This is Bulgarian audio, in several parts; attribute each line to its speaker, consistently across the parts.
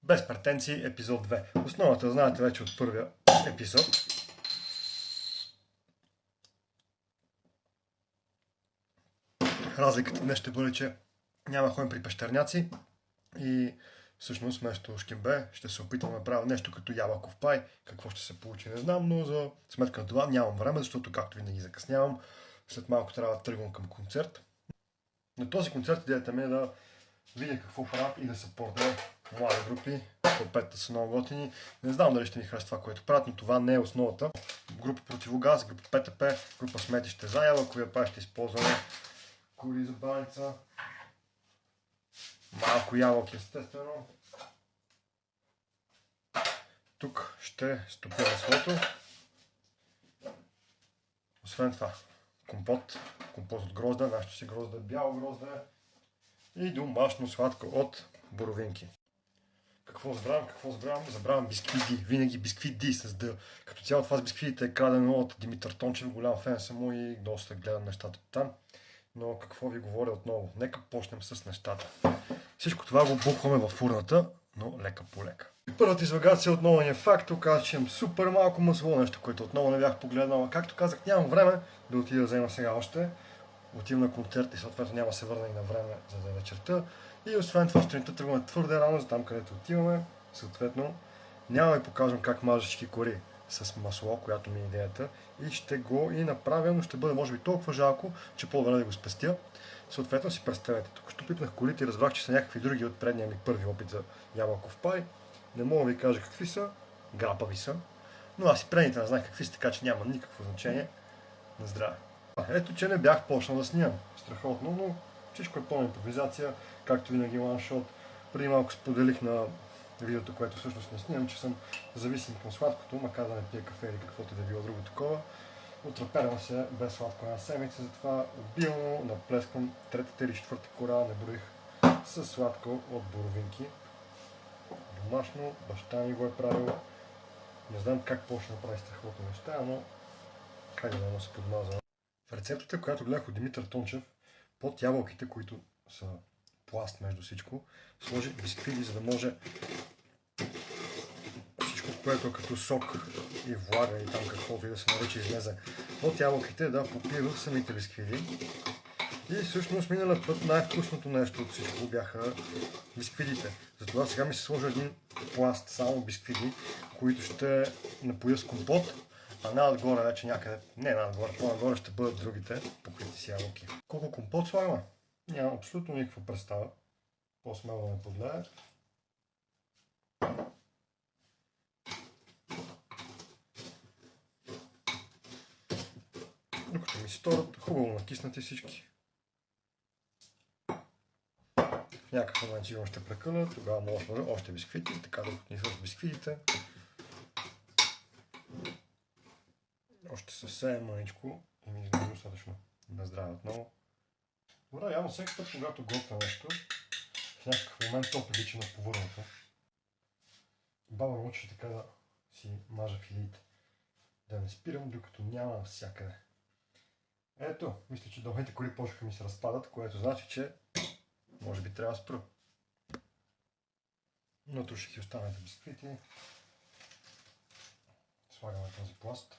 Speaker 1: Без претенции, епизод 2. Основата знаете вече от първия епизод. Разликата днес ще бъде, че няма да ходим при пещерняци и всъщност вместо шкембе ще се опитам да направя нещо като ябълков пай. Какво ще се получи не знам, но за сметка на това нямам време, защото както винаги закъснявам. След малко трябва да тръгвам към концерт. На този концерт идеята ми е да видя какво правят и да съпортя млади групи. Групите са много готини. Не знам дали ще ми хареса това, което правят, но това не е основата. Група Противогаз, група ПТП, група Сметище за ябълковия пай ще използваме кори за баница. Малко ябълки, естествено. Тук ще стопя маслото. Освен това, компот от грозда, нашето си грозда е бяло грозда и домашно сладко от боровинки. Какво забравям? Забравям бисквит Ди. Винаги бисквит Ди с Д. Като цяло това с бисквитите е крадено от Димитър Тончев, голям фен съм му и доста гледам нещата там. Но какво ви говоря отново? Нека почнем с нещата. Всичко това го бухваме във фурната, но лека по лека. И първата излагация отново е факт. Оказа, че имам супер малко масло, нещо, което отново не бях погледнал. Както казах, нямам време да отида да взема сега още. Отивам на концерт и съответно няма да се върна и на време за да вечерта. И освен това сутринта тръгваме твърде рано за там, където отиваме. Съответно няма да ви покажем как мажа всички кори с масло, която ми е идеята. И ще го и направя, но ще бъде може би толкова жалко, че по-добре да го спестя. Съответно си представете, тук ще пипнах колите и разбрах, че са някакви други от предния ми първи опит за ябълков пай. Не мога да ви кажа какви са, грапави са. Но аз и предните не знаех какви са, така че няма никакво значение. На здраве! Ето, че не бях почнал да снимам. Страхотно, но всичко е пълна импровизация, както винаги ланшот. Преди малко споделих на видеото, което всъщност не снимам, че съм зависим към сладкото, макар да не пия кафе или каквото да било друго такова. Отрепервам се без сладко една седмица, затова обилно наплесквам третата или четвърта кора, не броих, с сладко от боровинки. Домашно, баща ми го е правил. Не знам как почна да прави страхотни неща, но хайде да се подмаза. В рецептата, която гледах от Димитър Тончев, под ябълките, които са пласт между всичко, сложи бисквити, за да може всичко, което е като сок и влага и там каквото и да се нарича излезе от ябълките, да попива самите бисквити. И всъщност миналия път най-вкусното нещо от всичко бяха бисквитите. Затова сега ми се сложи един пласт само бисквити, които ще напоя с компот. А надгоре вече някъде, не надгоре, по-нагоре ще бъдат другите покрити с ябълки. Колко компот слагаме? Нямам абсолютно никаква представа. По-смело да ме подлее. Докато ми сторят, хубаво накиснати всички. В някакъв момент сигурно ще прекъна, тогава мога да сложа още бисквити, така докато ни свършат бисквитите. Още съвсем мъничко и ми изглежда достатъчно. На здраве отново. Добре, явно всеки път, когато готвя нещо, в някакъв момент то прилича на повърнато. Баба ме учи така да си мажа филиите. Да не спирам, докато няма навсякъде. Ето, мисля, че долните кори почнаха ми се разпадат, което значи, че може би трябва да спра. Натруших и останалите бисквити. Слагаме този пласт,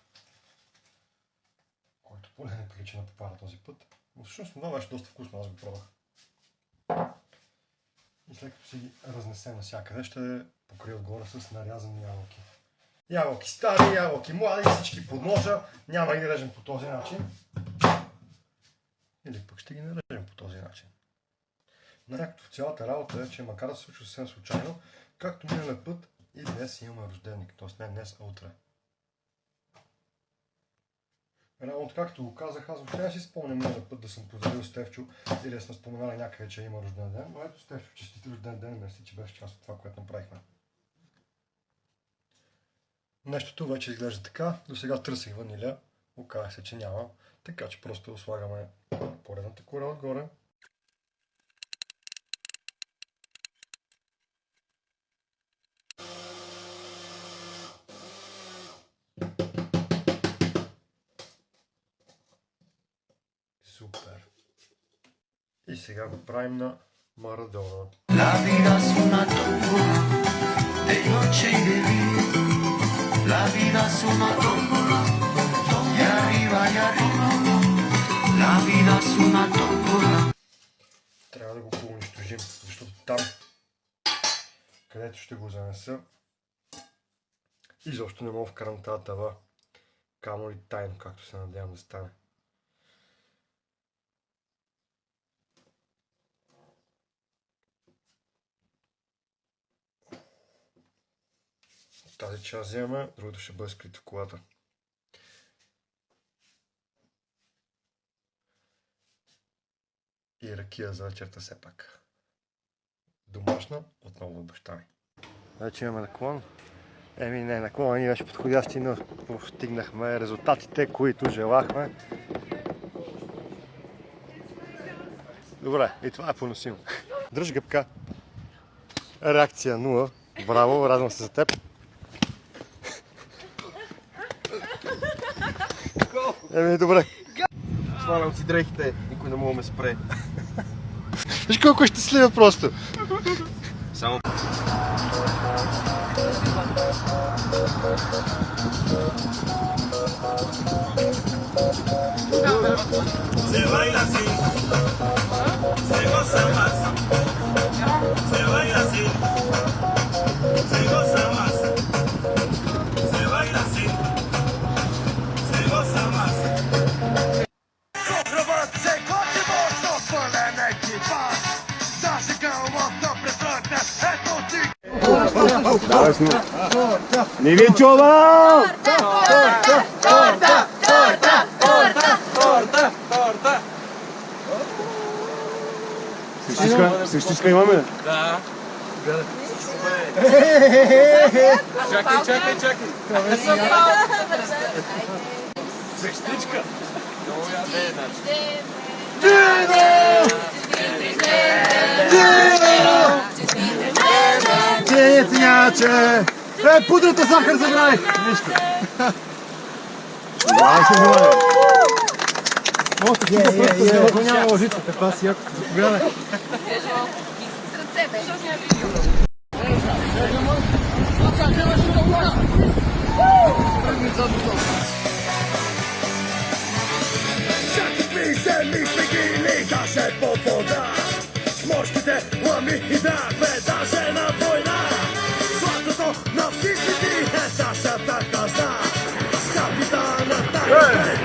Speaker 1: който поне не прилича на попара този път. Но всъщност това беше доста вкусно, аз го пробвах. И след като си ги разнесем навсякъде, ще покрия отгоре с нарязани ябълки. Ябълки стари, ябълки млади, всички под ножа. Няма да ги режем по този начин. Или пък ще ги нарежем по този начин. Най-якото в цялата работа е, че макар да се случва съвсем случайно, както миналия път и днес имаме рожденик. Тоест не днес, а утре. Реално, както го казах, аз въобще не си спомням миналия път да съм поздравил Стефчо или да сме споменали някъде, че има рожден ден. Но ето Стефчо, честит рожден ден, мерси, че беше част от това, което направихме. Нещото вече изглежда така. До сега търсих ваниля. Оказа се, че няма. Така че просто слагаме поредната кора отгоре. Супер. И сега го правим на Марадона.
Speaker 2: noche y de día. La vida es una tómbola, y arriba y arriba. La vida es una tómbola.
Speaker 1: Трябва да го унищожим, защото там, където ще го занеса, изобщо не мога вкарам тази тава, камо ли тайно, както се надявам да стане. Тази част вземаме, другото ще бъде скрито в колата. И ракия за вечерта все пак. Домашна, отново от баща ми. Вече имаме наклон. Не наклон, ние беше подходящи, но постигнахме резултатите, които желахме. Добре, и това е поносимо. Дръж гъбка. Реакция 0. Браво, радвам се за теб. Добре.
Speaker 3: Свалям си дрехите, никой не мога ме спре.
Speaker 1: Виж колко е щастлива просто.
Speaker 3: Само...
Speaker 4: Se baila así, se goza más. Se baila así, se goza más. Se baila así, se goza más. Компроваться, коти можно спаленный экипаж. Зажигал вот префронта, это ты.
Speaker 3: Не ви чувам! Сещичка имаме?
Speaker 5: Да. Чакай. Сещичка.
Speaker 3: Ценяче! Пудрата захар забравих! Нищо. Давай се внимание. Ако няма лъжица, каква си яко. Заповядай.
Speaker 4: Всяки писем изпегили даже под вода. С морските лъми и бяхме даже на война. Златото на всички е нашата каза. С капитана тайна.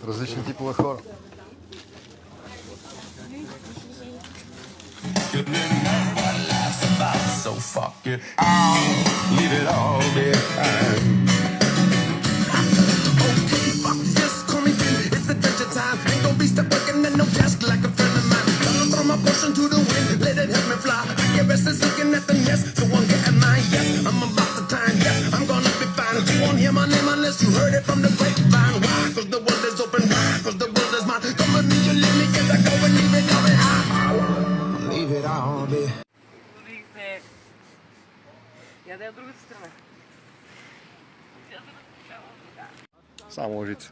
Speaker 1: Различни типове хора.
Speaker 4: So fuck it, I'll leave it all behind. Okay, fuck this, call me in. It's adventure time. Ain't gonna be stuck working at no desk like a friend of mine. Gonna throw my portion to the wind, let it help me fly. I get restless looking at the nest, so I'm getting mine. Yes, I'm about to time. Yes, I'm gonna be fine. You won't hear my name unless you heard it from the grapevine. Why? 'Cause the world is open. Why? 'Cause the world is mine. Come with me, you leave me, get that go and leave it all behind. Leave it all behind.
Speaker 5: Я да е от другата страна.
Speaker 1: Само лъжица.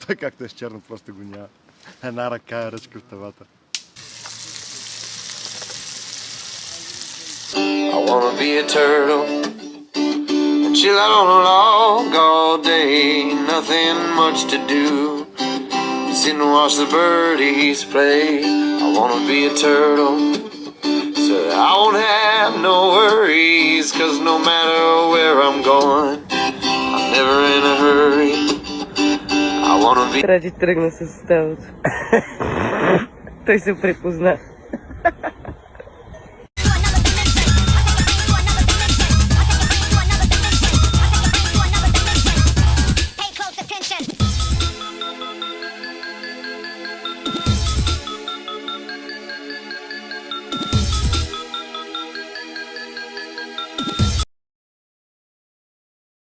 Speaker 1: Той както е с черно, просто го няма. Една ръка е ръчка в тавата.
Speaker 2: I wanna be a turtle and chill out on a log all day. Nothing much to do, sit and watch the birdies play. I wanna be a turtle so I won't have no worries, 'cause no matter where I'm going, I'm never in a hurry. I wanna be...
Speaker 5: Ради тръгна с стелото. Той се препозна.